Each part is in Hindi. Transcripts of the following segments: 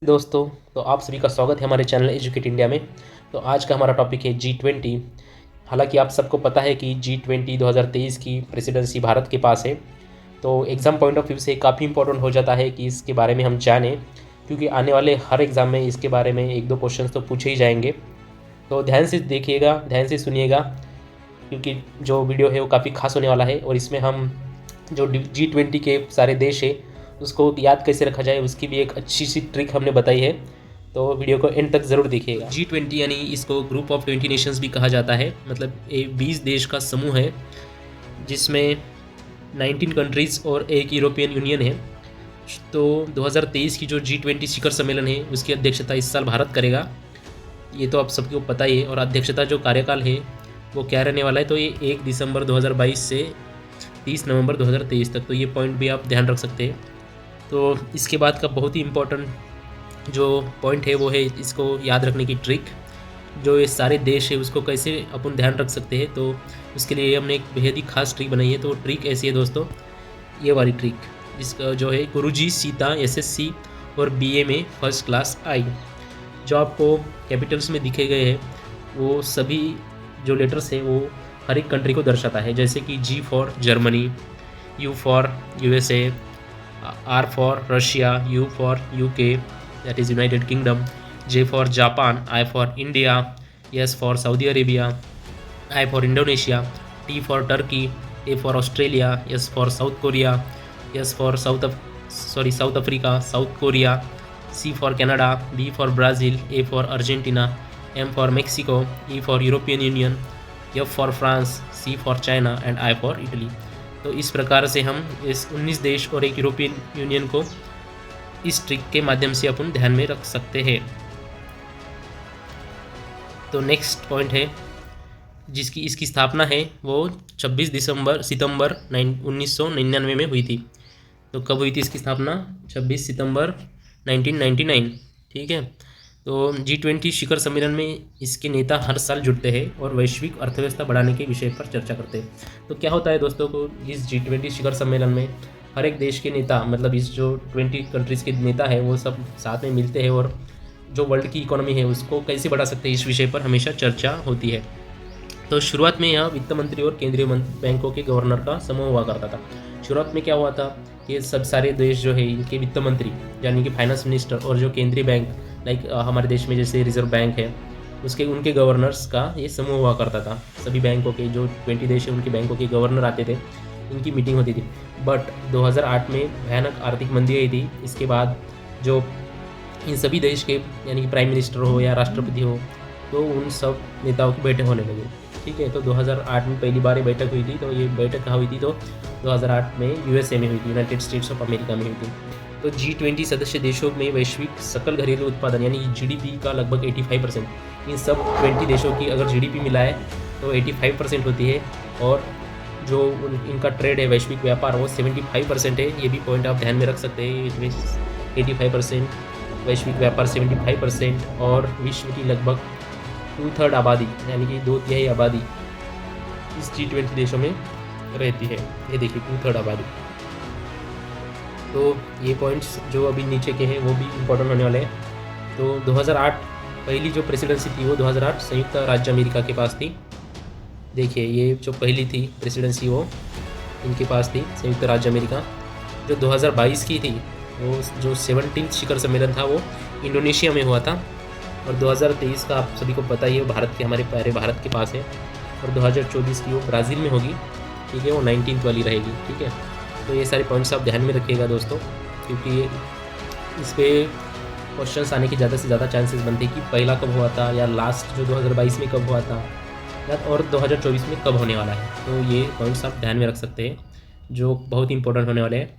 दोस्तों, तो आप सभी का स्वागत है हमारे चैनल एजुकेट इंडिया में। तो आज का हमारा टॉपिक है G20। हालांकि आप सबको पता है कि G20 2023 की प्रेसिडेंसी भारत के पास है। तो एग्ज़ाम पॉइंट ऑफ व्यू से काफ़ी इंपॉर्टेंट हो जाता है कि इसके बारे में हम जानें, क्योंकि आने वाले हर एग्ज़ाम में इसके बारे में एक दो क्वेश्चन तो पूछे ही जाएंगे। तो ध्यान से देखिएगा, ध्यान से सुनिएगा, क्योंकि जो वीडियो है वो काफ़ी खास होने वाला है। और इसमें हम जो G20 के सारे देश है उसको याद कैसे रखा जाए उसकी भी एक अच्छी सी ट्रिक हमने बताई है। तो वीडियो को एंड तक ज़रूर देखिएगा। G20 यानी इसको ग्रुप ऑफ 20 नेशंस भी कहा जाता है। मतलब ये 20 देश का समूह है जिसमें 19 कंट्रीज़ और एक यूरोपियन यूनियन है। तो 2023 की जो G20 शिखर सम्मेलन है उसकी अध्यक्षता इस साल भारत करेगा, ये तो आप सबको पता ही है। और अध्यक्षता जो कार्यकाल है वो क्या रहने वाला है, तो ये 1 दिसंबर 2022 से 30 नवंबर 2023 तक। तो ये पॉइंट भी आप ध्यान रख सकते हैं। तो इसके बाद का बहुत ही इम्पोर्टेंट जो पॉइंट है वो है इसको याद रखने की ट्रिक। जो ये सारे देश है उसको कैसे अपन ध्यान रख सकते हैं, तो उसके लिए हमने एक बेहद ही खास ट्रिक बनाई है। तो ट्रिक ऐसी है दोस्तों, ये वाली ट्रिक जिसका जो है गुरुजी सीता SSC और BA में फर्स्ट क्लास आई। जो आपको कैपिटल्स में दिखे गए हैं वो सभी जो लेटर्स है वो हर एक कंट्री को दर्शाता है। जैसे कि G for Germany, U for USA, R for Russia, U for UK, that is United Kingdom, J for Japan, I for India, S for Saudi Arabia, I for Indonesia, T for Turkey, A for Australia, S for South Korea, S for South Africa, South Korea, C for Canada, B for Brazil, A for Argentina, M for Mexico, E for European Union, F for France, C for China and I for Italy। तो इस प्रकार से हम इस 19 देश और एक यूरोपियन यूनियन को इस ट्रिक के माध्यम से अपन ध्यान में रख सकते हैं। तो नेक्स्ट पॉइंट है जिसकी इसकी स्थापना है वो 26 सितंबर 1999 में हुई थी। तो कब हुई थी इसकी स्थापना? 26 सितंबर 1999। ठीक है। तो G20 शिखर सम्मेलन में इसके नेता हर साल जुड़ते हैं और वैश्विक अर्थव्यवस्था बढ़ाने के विषय पर चर्चा करते हैं। तो क्या होता है दोस्तों को, इस G20 शिखर सम्मेलन में हर एक देश के नेता, मतलब इस जो 20 कंट्रीज़ के नेता है वो सब साथ में मिलते हैं और जो वर्ल्ड की इकोनॉमी है उसको कैसे बढ़ा सकते हैं इस विषय पर हमेशा चर्चा होती है। तो शुरुआत में यह वित्त मंत्री और केंद्रीय बैंकों के गवर्नर का समूह हुआ करता था। शुरुआत में क्या हुआ था कि सब सारे देश जो है इनके वित्त मंत्री यानी कि फाइनेंस मिनिस्टर और जो केंद्रीय बैंक लाइक हमारे देश में जैसे रिजर्व बैंक है उसके उनके गवर्नर्स का ये समूह हुआ करता था। सभी बैंकों के जो 20 देश है उनके बैंकों के गवर्नर आते थे, इनकी मीटिंग होती थी। बट 2008 में भयानक आर्थिक मंदी आई थी। इसके बाद जो इन सभी देश के यानी कि प्राइम मिनिस्टर हो या राष्ट्रपति हो तो उन सब नेताओं की बैठक होने लगी। ठीक है। तो 2008 में पहली बार ये बैठक हुई थी। तो ये बैठक कहाँ हुई थी? तो 2008 में USA में हुई थी, यूनाइटेड स्टेट्स ऑफ अमेरिका में हुई थी। तो G20 सदस्य देशों में वैश्विक सकल घरेलू उत्पादन यानी GDP का लगभग 85%, इन सब 20 देशों की अगर GDP मिलाए तो 85% होती है। और जो इनका ट्रेड है, वैश्विक व्यापार, वो 75% है। ये भी पॉइंट आप ध्यान में रख सकते हैं। इसमें 85% वैश्विक व्यापार, 75% और विश्व की लगभग 2/3 आबादी यानी कि 2/3 आबादी इस G20 देशों में रहती है। ये देखिए 2/3 आबादी। तो ये पॉइंट्स जो अभी नीचे के हैं वो भी इम्पोर्टेंट होने वाले हैं। तो 2008 पहली जो प्रेसिडेंसी थी वो 2008 संयुक्त राज्य अमेरिका के पास थी। देखिए ये जो पहली थी प्रेसिडेंसी वो इनके पास थी, संयुक्त राज्य अमेरिका। जो 2022 की थी वो जो 17th शिखर सम्मेलन था वो इंडोनेशिया में हुआ था। और 2023 का आप सभी को पता ही है, भारत के, हमारे प्यारे भारत के पास है। और 2024 की वो ब्राज़ील में होगी। ठीक है, वो 19th वाली रहेगी। ठीक है। तो ये सारे पॉइंट्स आप ध्यान में रखिएगा दोस्तों, क्योंकि इस पर क्वेश्चंस आने की ज़्यादा से ज़्यादा चांसेस बनते हैं कि पहला कब हुआ था या लास्ट जो 2022 में कब हुआ था या और 2024 में कब होने वाला है। तो ये पॉइंट्स आप ध्यान में रख सकते हैं जो बहुत इंपॉर्टेंट होने वाले हैं।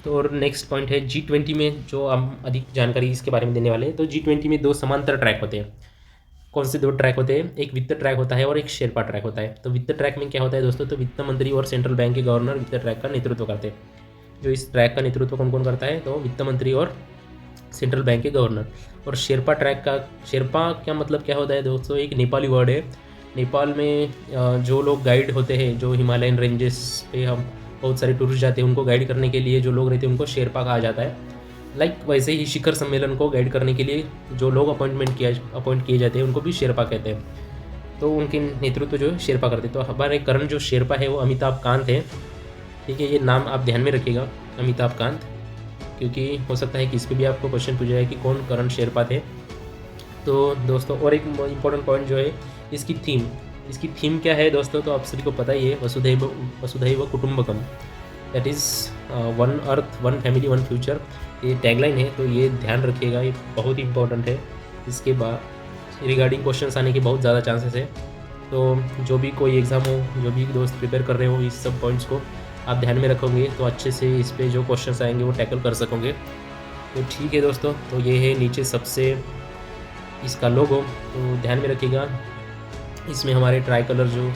तो और नेक्स्ट पॉइंट है G20 में जो हम अधिक जानकारी इसके बारे में देने वाले हैं। तो G20 में 2 समांतर ट्रैक होते हैं। कौन से 2 ट्रैक होते हैं? एक वित्त ट्रैक होता है और एक शेरपा ट्रैक होता है। तो वित्त ट्रैक में क्या होता है दोस्तों? तो वित्त मंत्री और सेंट्रल बैंक के गवर्नर वित्त ट्रैक का नेतृत्व करते हैं। जो इस ट्रैक का नेतृत्व कौन कौन करता है? तो वित्त मंत्री और सेंट्रल बैंक के गवर्नर। और शेरपा ट्रैक का, शेरपा क्या मतलब क्या होता है दोस्तों? एक नेपाली वर्ड है। नेपाल में जो लोग गाइड होते हैं, जो हिमालयन रेंजेस पे हम बहुत सारे टूरिस्ट जाते हैं, उनको गाइड करने के लिए जो लोग रहते हैं उनको शेरपा कहा जाता है। लाइक वैसे ही शिखर सम्मेलन को गाइड करने के लिए जो लोग अपॉइंट किए जाते हैं उनको भी शेरपा कहते हैं। तो उनके नेतृत्व जो शेरपा करते हैं। तो हमारे करंट जो शेरपा है वो अमिताभ कांत है। ठीक है, ये नाम आप ध्यान में रखिएगा, अमिताभ कांत, क्योंकि हो सकता है कि इस पर भी आपको क्वेश्चन पूछा जाए कि कौन करंट शेरपा थे। तो दोस्तों और एक इम्पोर्टेंट पॉइंट जो है इसकी थीम क्या है दोस्तों, तो आप सभी को पता ही है, वसुधैव कुटुंबकम, that is one earth one family one future, ये टैगलाइन है। तो ये ध्यान रखिएगा, ये बहुत ही इंपॉर्टेंट है। इसके बाद रिगार्डिंग क्वेश्चंस आने के बहुत ज़्यादा चांसेस है। तो जो भी कोई एग्ज़ाम हो, जो भी दोस्त प्रिपेयर कर रहे हो, इस सब पॉइंट्स को आप ध्यान में रखोगे तो अच्छे से इस पे जो क्वेश्चंस आएंगे वो टैकल कर सकोगे। तो ठीक है दोस्तों, तो ये है नीचे सबसे इसका लोगो, तो ध्यान में रखिएगा। इसमें हमारे ट्राई कलर जो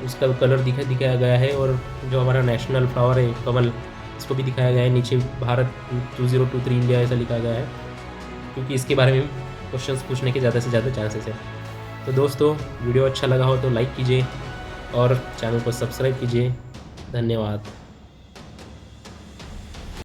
उसका कलर दिखाया गया है, और जो हमारा नेशनल फ्लावर है कमल, इसको भी दिखाया गया है। नीचे भारत 2023 इंडिया ऐसा लिखा गया है, क्योंकि इसके बारे में क्वेश्चंस पूछने के ज़्यादा से ज़्यादा चांसेस है। तो दोस्तों वीडियो अच्छा लगा हो तो लाइक कीजिए और चैनल को सब्सक्राइब कीजिए। धन्यवाद।